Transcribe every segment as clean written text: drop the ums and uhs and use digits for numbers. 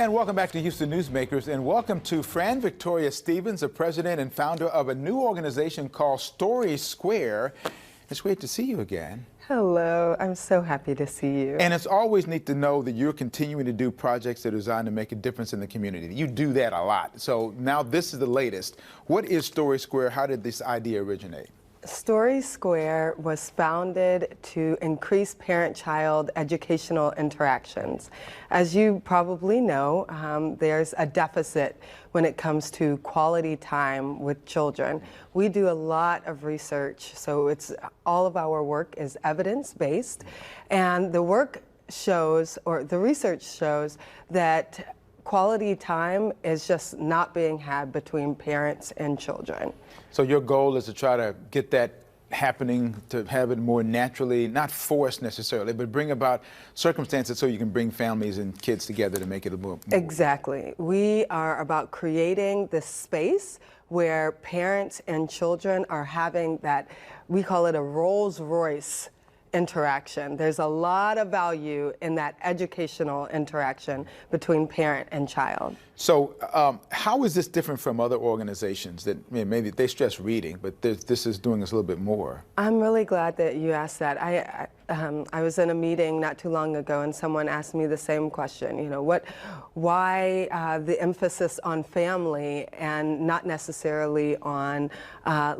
And welcome back to Houston Newsmakers, and welcome to Fran Victoria Stevens, the president and founder of a new organization called Story Square. It's great to see you again. Hello, I'm so happy to see you. And it's always neat to know that you're continuing to do projects that are designed to make a difference in the community. You do that a lot. So now this is the latest. What is Story Square? How did this idea originate? Story Square was founded to increase parent-child educational interactions. As you probably know, there's a deficit when it comes to quality time with children. We do a lot of research, so all of our work is evidence-based, and the work shows, or the research shows, that quality time is just not being had between parents and children. So your goal is to try to get that happening, to have it more naturally, not forced necessarily, but bring about circumstances so you can bring families and kids together to make it a more. Exactly. We are about creating this space where parents and children are having that, we call it a Rolls Royce interaction. There's a lot of value in that educational interaction between parent and child. So how is this different from other organizations that maybe they stress reading, but this is doing us a little bit more? I'm really glad that you asked that. I was in a meeting not too long ago, and someone asked me the same question. You know, why the emphasis on family and not necessarily on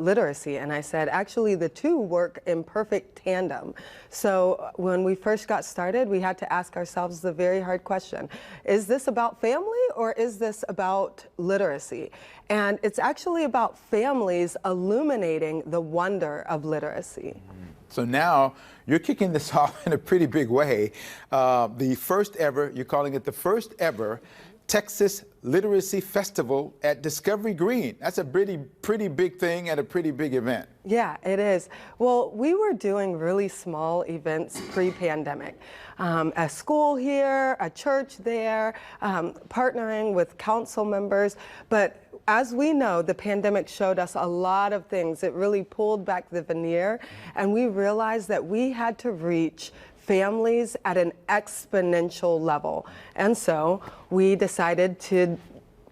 literacy? And I said, actually, the two work in perfect tandem. So when we first got started, we had to ask ourselves the very hard question: is this about family, or is this about literacy? And it's actually about families illuminating the wonder of literacy. So now you're kicking this off in a pretty big way. The first ever, you're calling it the first ever Texas Literacy Festival at Discovery Green. That's a pretty big thing and a pretty big event. Yeah, it is. Well, we were doing really small events pre-pandemic. A school here, a church there, partnering with council members. But as we know, the pandemic showed us a lot of things. It really pulled back the veneer, and we realized that we had to reach families at an exponential level. And so we decided to,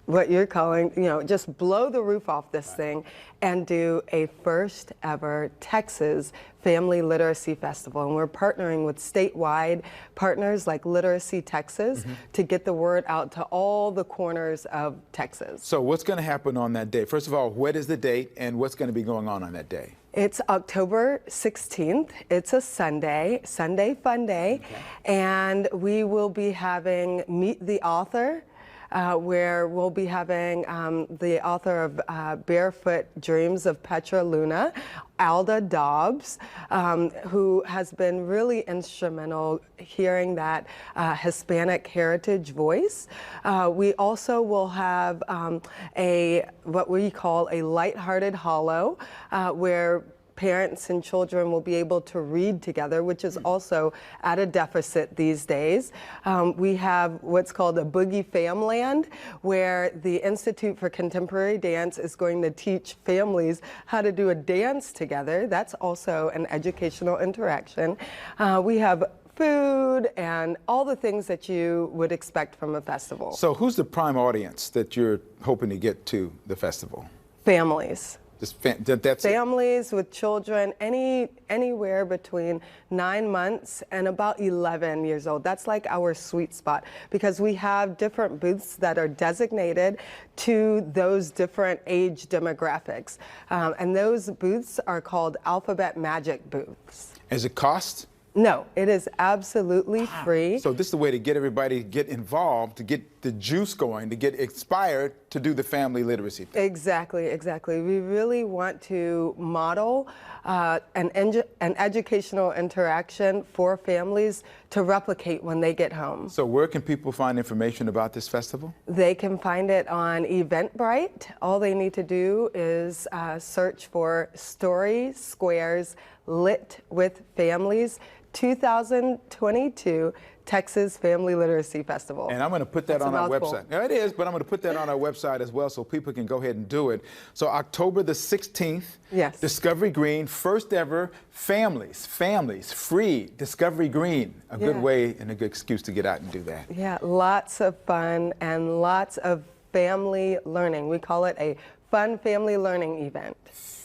what you're calling, just blow the roof off this thing and do a first ever Texas Family Literacy Festival. And we're partnering with statewide partners like Literacy Texas to get the word out to all the corners of Texas. So what's going to happen on that day? First of all, what is the date and what's going to be going on that day? It's October 16th. It's a Sunday fun day. Okay. And we will be having Meet the Author, where we'll be having the author of Barefoot Dreams of Petra Luna, Alda Dobbs, who has been really instrumental hearing that Hispanic heritage voice. We also will have what we call a lighthearted hollow, where parents and children will be able to read together, which is also at a deficit these days. We have what's called a Boogie Famland, where the Institute for Contemporary Dance is going to teach families how to do a dance together. That's also an educational interaction. We have food and all the things that you would expect from a festival. So who's the prime audience that you're hoping to get to the festival? Families. That's families with children anywhere between 9 months and about 11 years old. That's like our sweet spot, because we have different booths that are designated to those different age demographics. And those booths are called Alphabet Magic booths. Is it cost? No, it is absolutely free. So this is the way to get everybody to get involved, to get the juice going, to get inspired to do the family literacy thing. Exactly. We really want to model an educational interaction for families to replicate when they get home. So where can people find information about this festival? They can find it on Eventbrite. All they need to do is search for Story Squares Lit with Families 2022 Texas Family Literacy Festival. And I'm going to put that That's on a our mouthful. website. Yeah, it is, but I'm going to put that on our website as well so people can go ahead and do it. So October the 16th, Yes. Discovery Green, first ever families, free Discovery Green. A good Yeah. way and a good excuse to get out and do that. Yeah, lots of fun and lots of family learning. We call it a fun family learning event.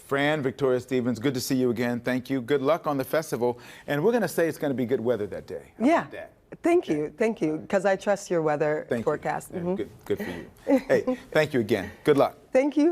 Fran, Victoria Stevens, good to see you again. Thank you. Good luck on the festival. And we're going to say it's going to be good weather that day. How Yeah. about that? Thank you, because I trust your weather Thank forecast. you. Yeah, good for you. Hey, thank you again. Good luck. Thank you.